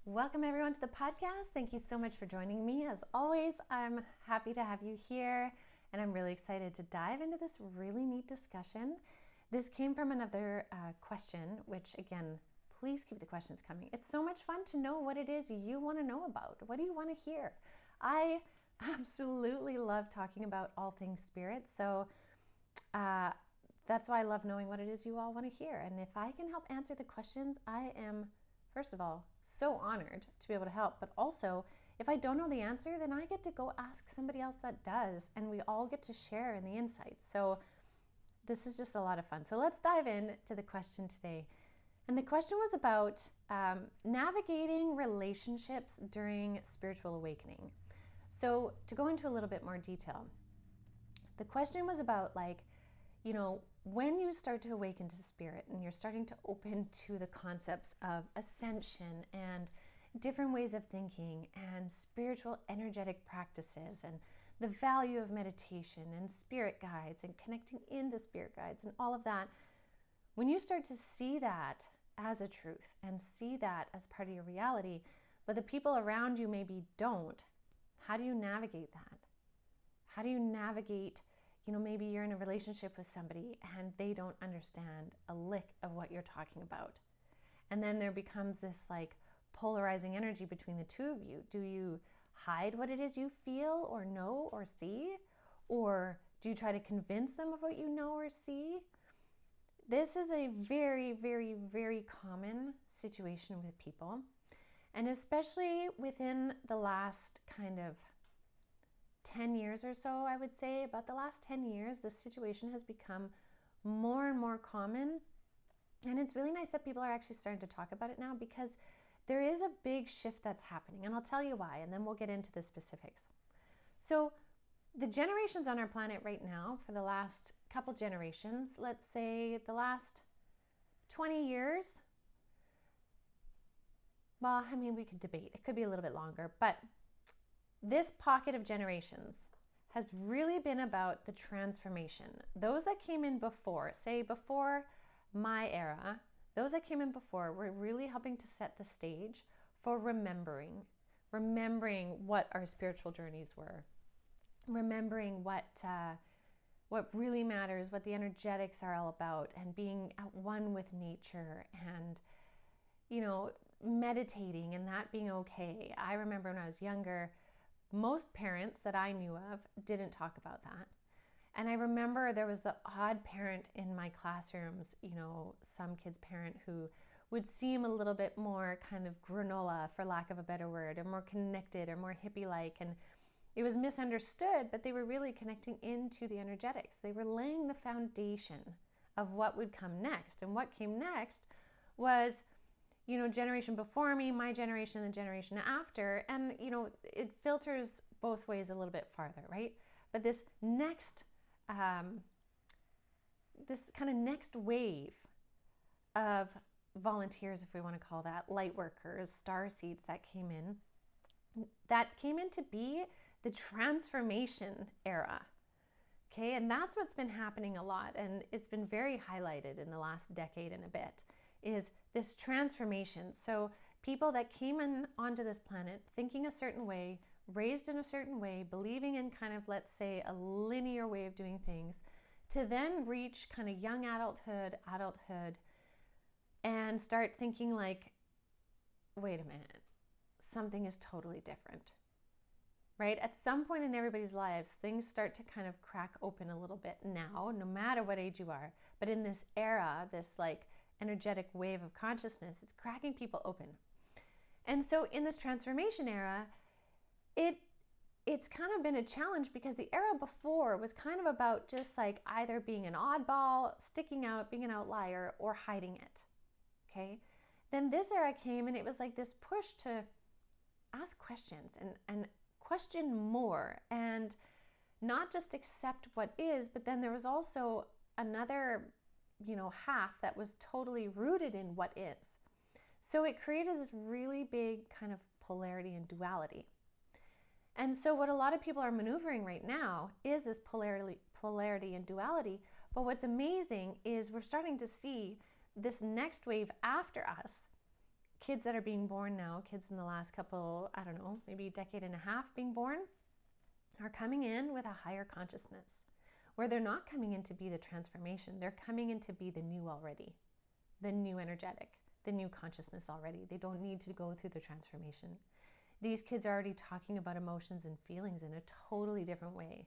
Welcome everyone to the podcast. Thank you so much for joining me. As always, I'm happy to have you here and I'm really excited to dive into this really neat discussion. This came from another question, which again, please keep the questions coming. It's so much fun to know what it is you want to know about. What do you want to hear? I absolutely love talking about all things spirit. So that's why I love knowing what it is you all want to hear. And if I can help answer the questions, I am, first of all, so honored to be able to help. But also, if I don't know the answer, then I get to go ask somebody else that does. And we all get to share in the insights. So this is just a lot of fun. So let's dive into the question today. And the question was about navigating relationships during spiritual awakening. So to go into a little bit more detail, the question was about when you start to awaken to spirit and you're starting to open to the concepts of ascension and different ways of thinking and spiritual energetic practices and the value of meditation and spirit guides and connecting into spirit guides and all of that, when you start to see that as a truth and see that as part of your reality, but the people around you maybe don't, how do you navigate that? How do you navigate, maybe you're in a relationship with somebody and they don't understand a lick of what you're talking about. And then there becomes this polarizing energy between the two of you. Do you hide what it is you feel or know or see? Or do you try to convince them of what you know or see? This is a very, very, very common situation with people. And especially within the last 10 years or so, I would say, about the last 10 years, this situation has become more and more common. And it's really nice that people are actually starting to talk about it now because there is a big shift that's happening. And I'll tell you why, and then we'll get into the specifics. So the generations on our planet right now, for the last couple generations, let's say the last 20 years, well, we could debate. It could be a little bit longer, but this pocket of generations has really been about the transformation. Those that came in before, say before my era, those that came in before were really helping to set the stage for remembering what our spiritual journeys were, remembering what really matters, what the energetics are all about, and being at one with nature and, meditating and that being okay. I remember when I was younger, most parents that I knew of didn't talk about that. And I remember there was the odd parent in my classrooms, some kid's parent who would seem a little bit more kind of granola, for lack of a better word, or more connected or more hippie-like. And it was misunderstood, but they were really connecting into the energetics. They were laying the foundation of what would come next. And what came next was generation before me, my generation, the generation after, and it filters both ways a little bit farther, right? But this next, this kind of next wave of volunteers, if we want to call that, light workers, star seeds that came in to be the transformation era. Okay, and that's what's been happening a lot, and it's been very highlighted in the last decade and a bit, is this transformation. So people that came in onto this planet thinking a certain way, raised in a certain way, believing in let's say, a linear way of doing things, to then reach young adulthood, and start thinking wait a minute, something is totally different. Right? At some point in everybody's lives, things start to crack open a little bit now, no matter what age you are. But in this era, this energetic wave of consciousness, it's cracking people open. And so in this transformation era, it's kind of been a challenge because the era before was kind of about just either being an oddball, sticking out, being an outlier, or hiding it. Okay? Then this era came and it was this push to ask questions and question more and not just accept what is, but then there was also another half that was totally rooted in what is. So it created this really big kind of polarity and duality. And so what a lot of people are maneuvering right now is this polarity and duality. But what's amazing is we're starting to see this next wave after us kids that are being born now, kids in the last couple, I don't know, maybe a decade and a half being born, are coming in with a higher consciousness, where they're not coming in to be the transformation. They're coming in to be the new already, the new energetic, the new consciousness already. They don't need to go through the transformation. These kids are already talking about emotions and feelings in a totally different way,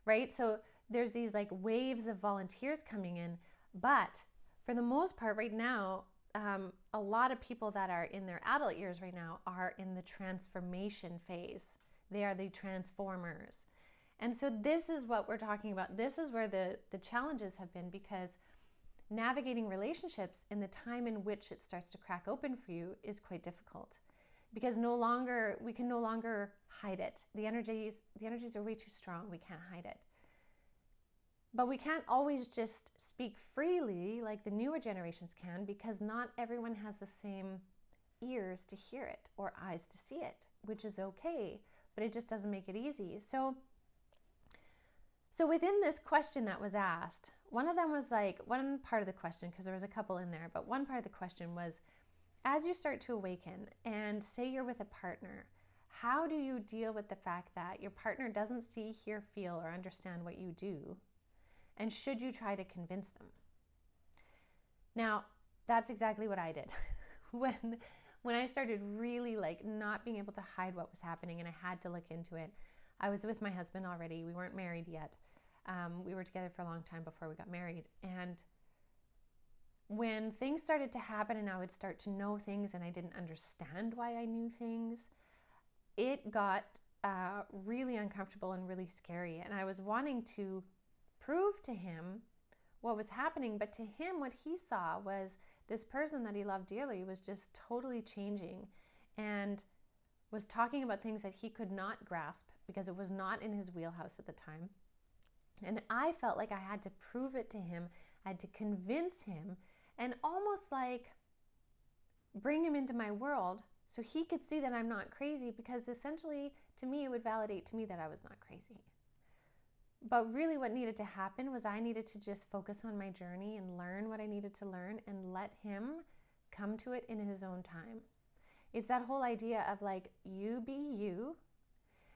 right? So there's these like waves of volunteers coming in, but for the most part right now, a lot of people that are in their adult years right now are in the transformation phase. They are the transformers. And so this is what we're talking about. This is where the challenges have been, because navigating relationships in the time in which it starts to crack open for you is quite difficult, because we can no longer hide it. The energies are way too strong. We can't hide it. But we can't always just speak freely like the newer generations can, because not everyone has the same ears to hear it or eyes to see it, which is okay, but it just doesn't make it easy. So within this question that was asked, one part of the question, because there was a couple in there, but one part of the question was, as you start to awaken and say you're with a partner, how do you deal with the fact that your partner doesn't see, hear, feel, or understand what you do? And should you try to convince them? Now, that's exactly what I did. When I started really like not being able to hide what was happening and I had to look into it, I was with my husband already. We weren't married yet. We were together for a long time before we got married. And when things started to happen and I would start to know things and I didn't understand why I knew things, it got really uncomfortable and really scary. And I was wanting to prove to him what was happening, but to him what he saw was this person that he loved dearly was just totally changing and was talking about things that he could not grasp because it was not in his wheelhouse at the time. And I felt like I had to prove it to him. I had to convince him and almost like bring him into my world so he could see that I'm not crazy, because essentially to me it would validate to me that I was not crazy. But really what needed to happen was I needed to just focus on my journey and learn what I needed to learn and let him come to it in his own time. It's that whole idea of like, you be you,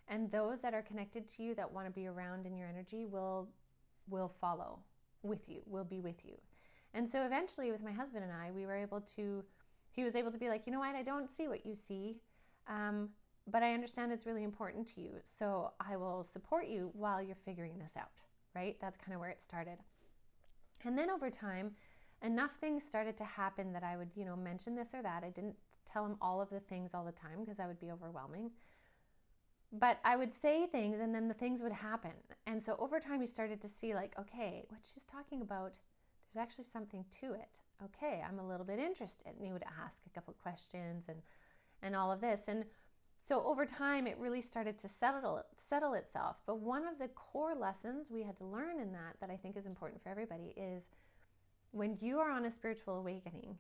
and those that are connected to you that want to be around in your energy will follow with you, will be with you. And so eventually with my husband and I, he was able to be like, you know what, I don't see what you see. But I understand it's really important to you. So I will support you while you're figuring this out, right? That's kind of where it started. And then over time, enough things started to happen that I would, mention this or that. I didn't tell him all of the things all the time because that would be overwhelming. But I would say things and then the things would happen. And so over time, he started to see like, okay, what she's talking about, there's actually something to it. Okay, I'm a little bit interested. And he would ask a couple questions and all of this. And so over time, it really started to settle itself. But one of the core lessons we had to learn in that I think is important for everybody is when you are on a spiritual awakening,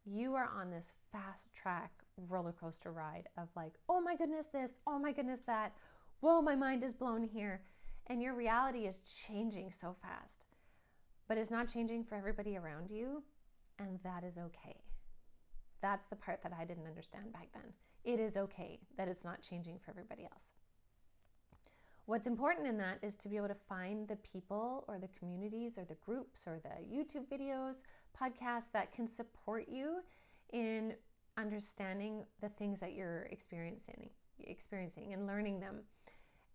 you are on this fast track roller coaster ride of like, oh my goodness this, oh my goodness that, whoa, my mind is blown here. And your reality is changing so fast. But it's not changing for everybody around you. And that is okay. That's the part that I didn't understand back then. It is okay that it's not changing for everybody else. What's important in that is to be able to find the people or the communities or the groups or the YouTube videos, podcasts that can support you in understanding the things that you're experiencing and learning them.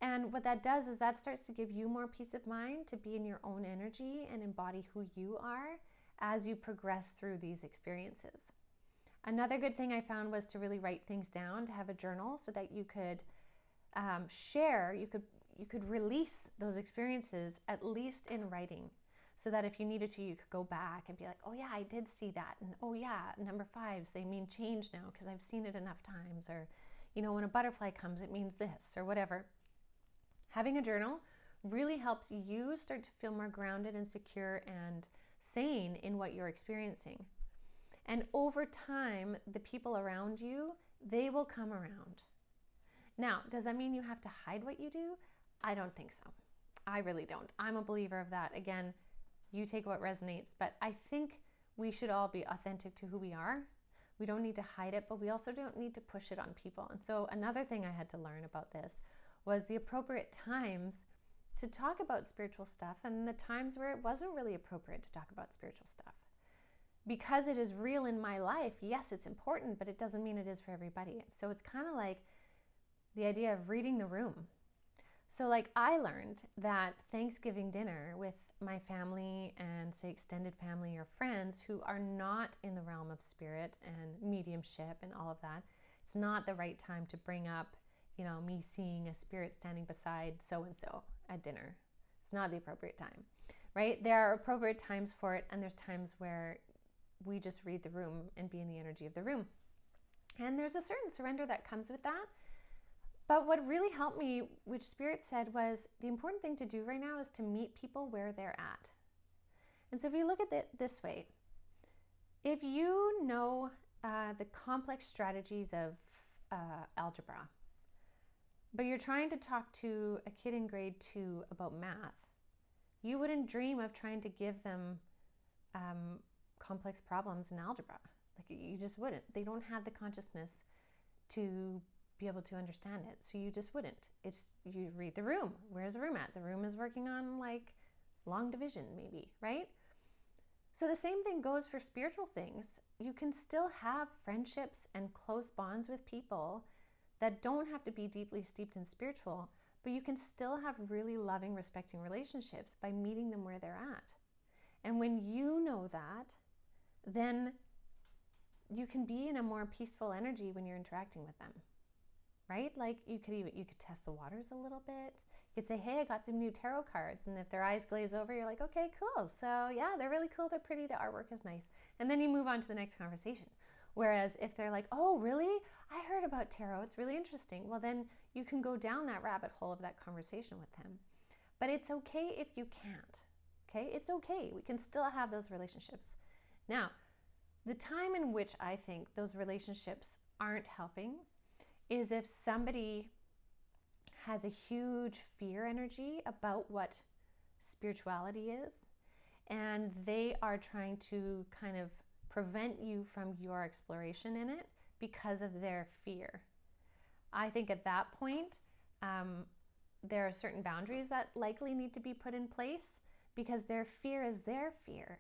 And what that does is that starts to give you more peace of mind to be in your own energy and embody who you are as you progress through these experiences. Another good thing I found was to really write things down, to have a journal so that you could share, you could release those experiences at least in writing, so that if you needed to, you could go back and be like, oh yeah, I did see that. And oh yeah, number 5s, they mean change now because I've seen it enough times. Or, when a butterfly comes, it means this or whatever. Having a journal really helps you start to feel more grounded and secure and sane in what you're experiencing. And over time, the people around you, they will come around. Now, does that mean you have to hide what you do? I don't think so. I really don't. I'm a believer of that. Again, you take what resonates, but I think we should all be authentic to who we are. We don't need to hide it, but we also don't need to push it on people. And so another thing I had to learn about this was the appropriate times to talk about spiritual stuff and the times where it wasn't really appropriate to talk about spiritual stuff. Because it is real in my life, yes, it's important, but it doesn't mean it is for everybody. So it's kind of like the idea of reading the room. So like I learned that Thanksgiving dinner with my family and say extended family or friends who are not in the realm of spirit and mediumship and all of that, it's not the right time to bring up, me seeing a spirit standing beside so-and-so at dinner. It's not the appropriate time, right? There are appropriate times for it, and there's times where we just read the room and be in the energy of the room. And there's a certain surrender that comes with that. But what really helped me, which Spirit said, was the important thing to do right now is to meet people where they're at. And so if you look at it this way, if you know the complex strategies of algebra, but you're trying to talk to a kid in grade 2 about math, you wouldn't dream of trying to give them complex problems in algebra. Like you just wouldn't. They don't have the consciousness to be able to understand it. So you just wouldn't. You read the room. Where's the room at? The room is working on like long division maybe, right? So the same thing goes for spiritual things. You can still have friendships and close bonds with people that don't have to be deeply steeped in spiritual, but you can still have really loving, respecting relationships by meeting them where they're at. And when you know that, then you can be in a more peaceful energy when you're interacting with them. Right? Like you could test the waters a little bit. You could say, hey, I got some new tarot cards. And if their eyes glaze over, you're like, okay, cool. So yeah, they're really cool. They're pretty. The artwork is nice. And then you move on to the next conversation. Whereas if they're like, oh, really? I heard about tarot. It's really interesting. Well, then you can go down that rabbit hole of that conversation with them. But it's okay if you can't. Okay? It's okay. We can still have those relationships. Now, the time in which I think those relationships aren't helping is if somebody has a huge fear energy about what spirituality is, and they are trying to kind of prevent you from your exploration in it because of their fear. I think at that point, there are certain boundaries that likely need to be put in place because their fear is their fear.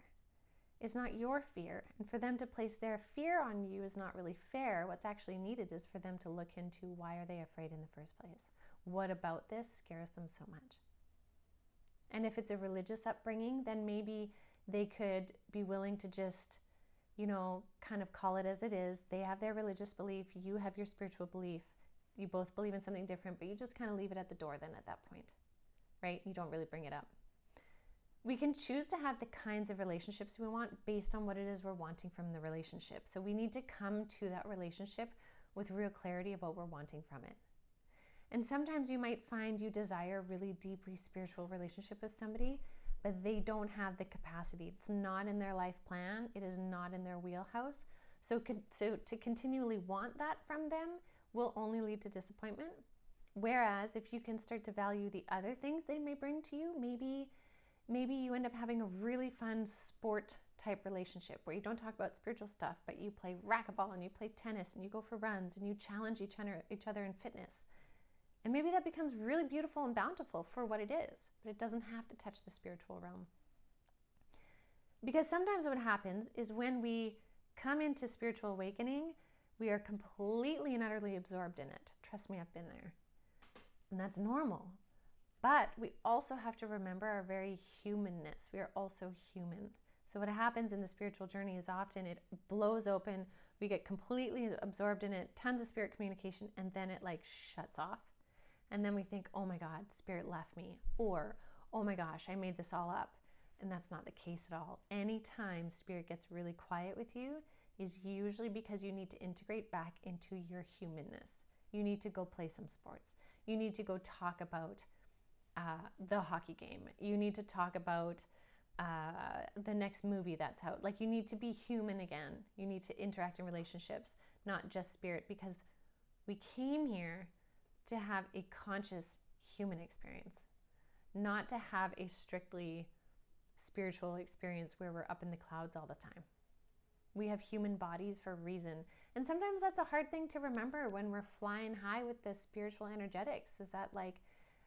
It's not your fear. And for them to place their fear on you is not really fair. What's actually needed is for them to look into why are they afraid in the first place? What about this scares them so much? And if it's a religious upbringing, then maybe they could be willing to just, kind of call it as it is. They have their religious belief. You have your spiritual belief. You both believe in something different, but you just kind of leave it at the door then at that point, right? You don't really bring it up. We can choose to have the kinds of relationships we want based on what it is we're wanting from the relationship. So we need to come to that relationship with real clarity about what we're wanting from it. And sometimes you might find you desire a really deeply spiritual relationship with somebody, but they don't have the capacity. It's not in their life plan. It is not in their wheelhouse. So to continually want that from them will only lead to disappointment. Whereas if you can start to value the other things they may bring to you, maybe you end up having a really fun sport type relationship where you don't talk about spiritual stuff, but you play racquetball and you play tennis and you go for runs and you challenge each other in fitness. And maybe that becomes really beautiful and bountiful for what it is, but it doesn't have to touch the spiritual realm. Because sometimes what happens is when we come into spiritual awakening, we are completely and utterly absorbed in it. Trust me, I've been there. And that's normal. But we also have to remember our very humanness. We are also human. So what happens in the spiritual journey is often it blows open, we get completely absorbed in it, tons of spirit communication, and then it like shuts off. And then we think, oh my God, spirit left me. Or, oh my gosh, I made this all up. And that's not the case at all. Anytime spirit gets really quiet with you is usually because you need to integrate back into your humanness. You need to go play some sports. You need to go talk about the hockey game. You need to talk about the next movie that's out. Like you need to be human again. You need to interact in relationships, not just spirit, because we came here to have a conscious human experience, not to have a strictly spiritual experience where we're up in the clouds all the time. We have human bodies for a reason. And sometimes that's a hard thing to remember when we're flying high with the spiritual energetics. Is that like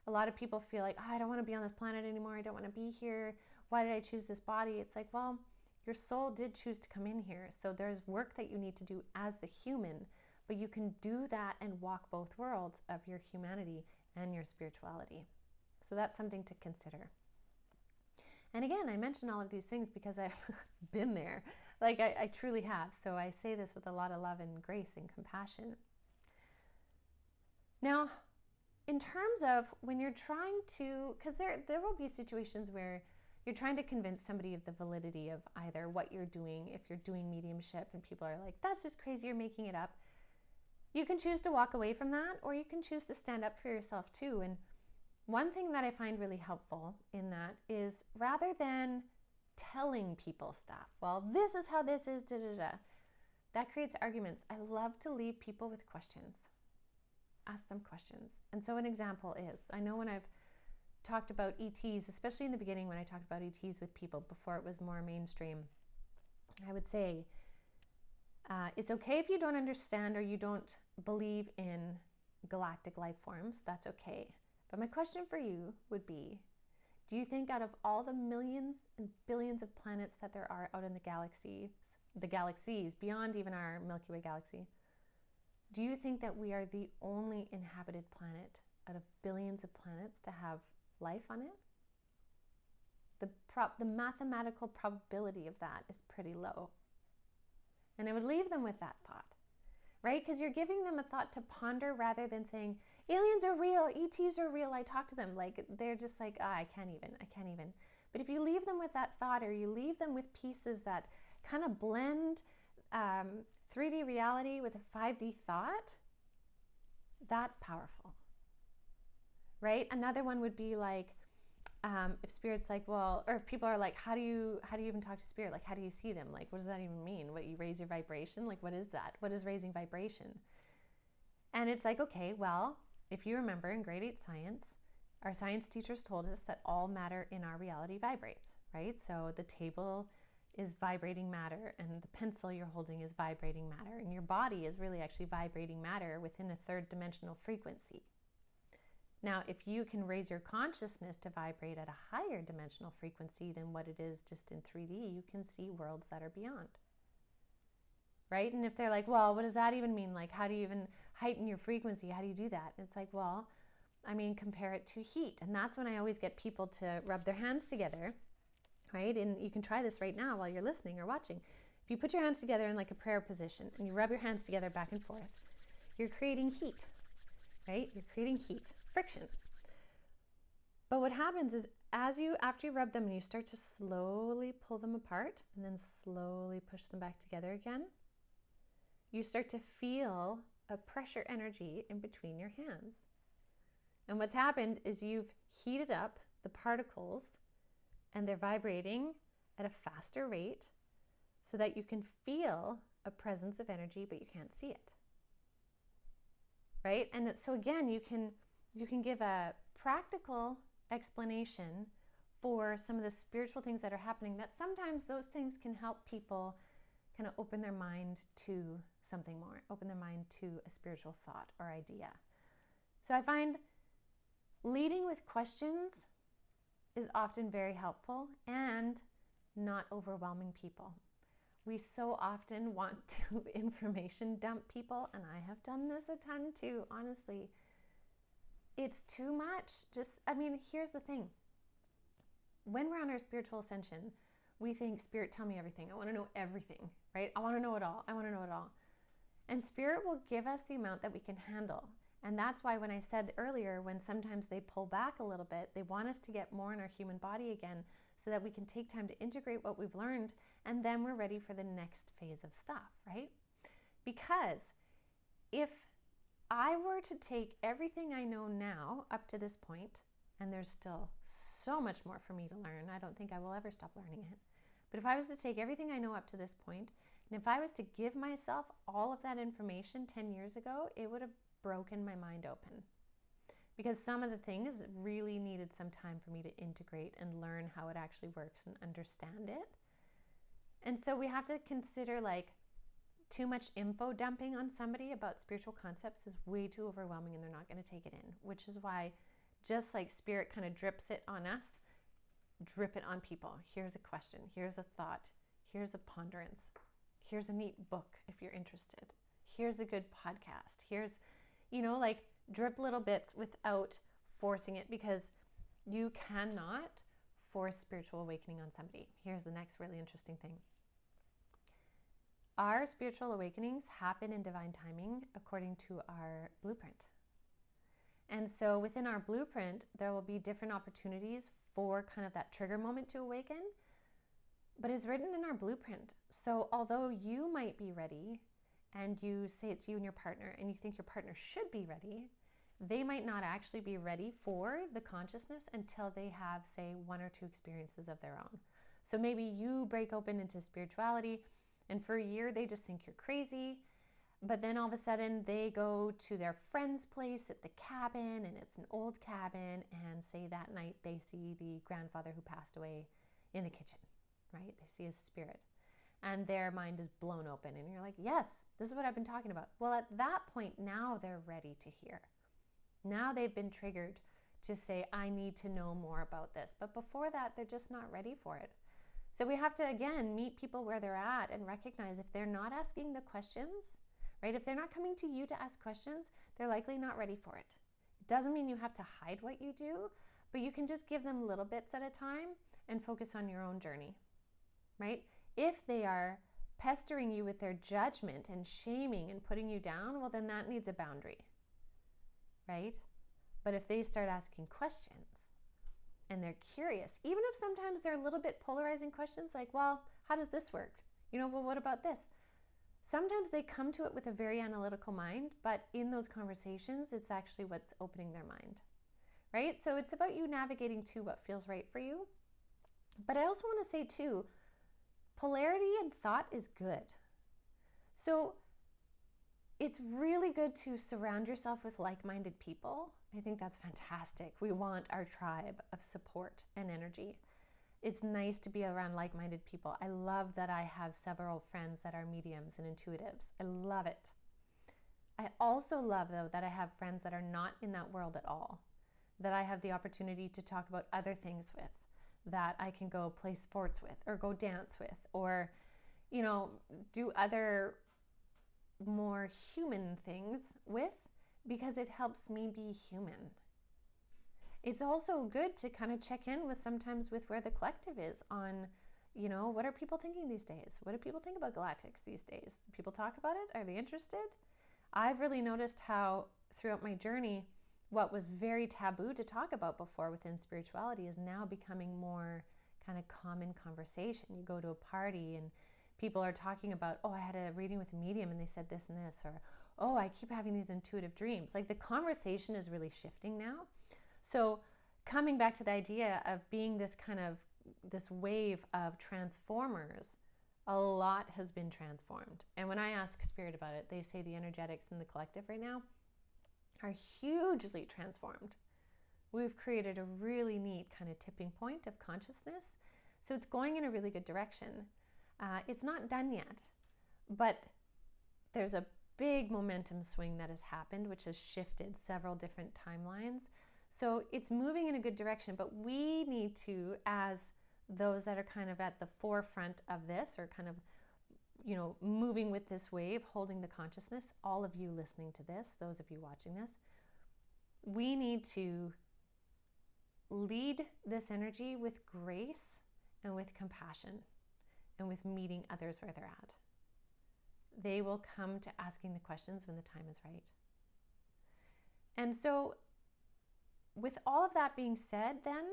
a lot of people feel like, oh, I don't want to be on this planet anymore. I don't want to be here. Why did I choose this body? It's like, well, your soul did choose to come in here. So there's work that you need to do as the human, but you can do that and walk both worlds of your humanity and your spirituality. So that's something to consider. And again, I mention all of these things because I've been there. Like I truly have. So I say this with a lot of love and grace and compassion. Now, in terms of when you're trying to, because there will be situations where you're trying to convince somebody of the validity of either what you're doing, if you're doing mediumship and people are like, that's just crazy, you're making it up. You can choose to walk away from that, or you can choose to stand up for yourself too. And one thing that I find really helpful in that is rather than telling people stuff, well, this is how this is, that creates arguments. I love to leave people with questions. Ask them questions. And so an example is, I know when I've talked about ETs, especially in the beginning when I talked about ETs with people before it was more mainstream, I would say, it's okay if you don't understand or you don't believe in galactic life forms. That's okay. But my question for you would be, do you think out of all the millions and billions of planets that there are out in the galaxies beyond even our Milky Way galaxy, do you think that we are the only inhabited planet out of billions of planets to have life on it? The mathematical probability of that is pretty low. And I would leave them with that thought, right? Because you're giving them a thought to ponder rather than saying, aliens are real, ETs are real, I talk to them. Like, they're just like, I can't even. But if you leave them with that thought, or you leave them with pieces that kind of blend 3D reality with a 5D thought, that's powerful, right? Another one would be like, if spirit's like, well, or if people are like, how do you even talk to spirit? Like, how do you see them? Like, what does that even mean? What, you raise your vibration? Like, what is that? What is raising vibration? And it's like, okay, well, if you remember in grade 8 science, our science teachers told us that all matter in our reality vibrates, right? So the table is vibrating matter, and the pencil you're holding is vibrating matter, and your body is really actually vibrating matter within a third dimensional frequency. Now, if you can raise your consciousness to vibrate at a higher dimensional frequency than what it is just in 3D, you can see worlds that are beyond. Right? And if they're like, well, what does that even mean? Like, how do you even heighten your frequency? How do you do that? And it's like, well, I mean, compare it to heat. And that's when I always get people to rub their hands together, right? And you can try this right now while you're listening or watching. If you put your hands together in like a prayer position and you rub your hands together back and forth, you're creating heat, right? You're creating heat, friction. But what happens is after you rub them and you start to slowly pull them apart and then slowly push them back together again, you start to feel a pressure energy in between your hands. And what's happened is you've heated up the particles and they're vibrating at a faster rate so that you can feel a presence of energy, but you can't see it. Right? And so again, you can give a practical explanation for some of the spiritual things that are happening, that sometimes those things can help people kind of open their mind to something more, open their mind to a spiritual thought or idea. So I find leading with questions is often very helpful and not overwhelming people. We so often want to information dump people, and I have done this a ton too, honestly. It's too much. Here's the thing. When we're on our spiritual ascension, we think, Spirit, tell me everything. I want to know everything, right? I want to know it all. And Spirit will give us the amount that we can handle. And that's why when I said earlier, when sometimes they pull back a little bit, they want us to get more in our human body again so that we can take time to integrate what we've learned, and then we're ready for the next phase of stuff, right? Because if I were to take everything I know now up to this point, and there's still so much more for me to learn, I don't think I will ever stop learning it. But if I was to take everything I know up to this point, and if I was to give myself all of that information 10 years ago, it would have broken my mind open. Because some of the things really needed some time for me to integrate and learn how it actually works and understand it. And so we have to consider like too much info dumping on somebody about spiritual concepts is way too overwhelming and they're not going to take it in, which is why just like spirit kind of drips it on us, drip it on people. Here's a question, here's a thought, here's a ponderance, here's a neat book if you're interested, here's a good podcast, here's, like drip little bits without forcing it, because you cannot force spiritual awakening on somebody. Here's the next really interesting thing. Our spiritual awakenings happen in divine timing according to our blueprint. And so within our blueprint, there will be different opportunities for kind of that trigger moment to awaken, but it's written in our blueprint. So although you might be ready and you say it's you and your partner and you think your partner should be ready, they might not actually be ready for the consciousness until they have, say, 1 or 2 experiences of their own. So maybe you break open into spirituality and for a year they just think you're crazy, but then all of a sudden they go to their friend's place at the cabin, and it's an old cabin, and say that night they see the grandfather who passed away in the kitchen, right? They see his spirit and their mind is blown open and you're like, yes, this is what I've been talking about. Well, at that point, now they're ready to hear. Now they've been triggered to say, I need to know more about this. But before that, they're just not ready for it. So we have to, again, meet people where they're at and recognize if they're not asking the questions, right? If they're not coming to you to ask questions, they're likely not ready for it. It doesn't mean you have to hide what you do, but you can just give them little bits at a time and focus on your own journey, right? If they are pestering you with their judgment and shaming and putting you down, well, then that needs a boundary, right? But if they start asking questions and they're curious, even if sometimes they're a little bit polarizing questions like, well, how does this work? Well, what about this? Sometimes they come to it with a very analytical mind, but in those conversations, it's actually what's opening their mind, right? So it's about you navigating to what feels right for you. But I also want to say too, polarity in thought is good. So it's really good to surround yourself with like-minded people. I think that's fantastic. We want our tribe of support and energy. It's nice to be around like-minded people. I love that I have several friends that are mediums and intuitives. I love it. I also love, though, that I have friends that are not in that world at all, that I have the opportunity to talk about other things with, that I can go play sports with or go dance with or, do other more human things with, because it helps me be human. It's also good to kind of check in with sometimes with where the collective is on, what are people thinking these days? What do people think about galactics these days? People talk about it? Are they interested? I've really noticed how throughout my journey, what was very taboo to talk about before within spirituality is now becoming more kind of common conversation. You go to a party and people are talking about, oh, I had a reading with a medium and they said this and this, or, oh, I keep having these intuitive dreams. Like the conversation is really shifting now. So coming back to the idea of being this wave of transformers, a lot has been transformed. And when I ask Spirit about it, they say the energetics in the collective right now are hugely transformed. We've created a really neat kind of tipping point of consciousness. So it's going in a really good direction. It's not done yet, but there's a big momentum swing that has happened, which has shifted several different timelines. So it's moving in a good direction, but we need to, as those that are kind of at the forefront of this, or kind of, moving with this wave, holding the consciousness, all of you listening to this, those of you watching this, we need to lead this energy with grace and with compassion and with meeting others where they're at. They will come to asking the questions when the time is right. And so with all of that being said, then,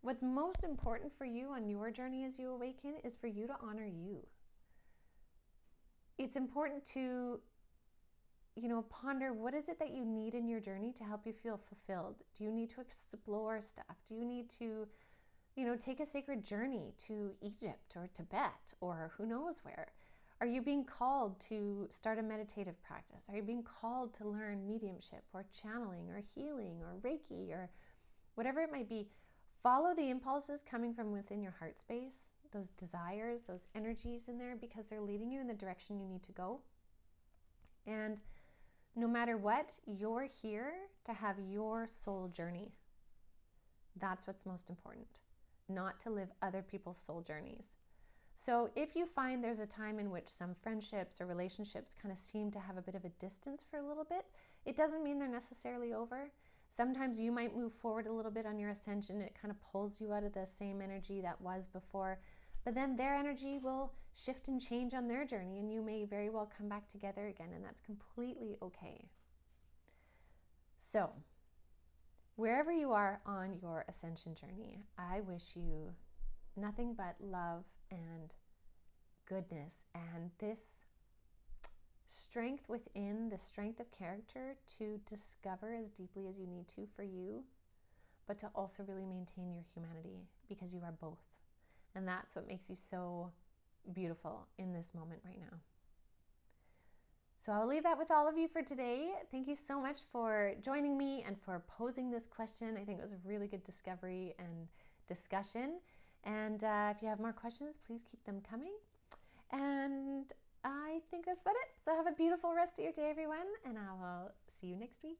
what's most important for you on your journey as you awaken is for you to honor you. It's important to, ponder what is it that you need in your journey to help you feel fulfilled? Do you need to explore stuff? Do you need to, take a sacred journey to Egypt or Tibet or who knows where? Are you being called to start a meditative practice? Are you being called to learn mediumship or channeling or healing or Reiki or whatever it might be? Follow the impulses coming from within your heart space. those desires, those energies in there, because they're leading you in the direction you need to go. And no matter what, you're here to have your soul journey. That's what's most important, not to live other people's soul journeys. So if you find there's a time in which some friendships or relationships kind of seem to have a bit of a distance for a little bit, it doesn't mean they're necessarily over. Sometimes you might move forward a little bit on your ascension. It kind of pulls you out of the same energy that was before, but then their energy will shift and change on their journey, and you may very well come back together again, and that's completely okay. So wherever you are on your ascension journey, I wish you nothing but love and goodness and this strength within, the strength of character to discover as deeply as you need to for you, but to also really maintain your humanity, because you are both. And that's what makes you so beautiful in this moment right now. So I'll leave that with all of you for today. Thank you so much for joining me and for posing this question. I think it was a really good discovery and discussion. And if you have more questions, please keep them coming. And I think that's about it. So have a beautiful rest of your day, everyone, and I will see you next week.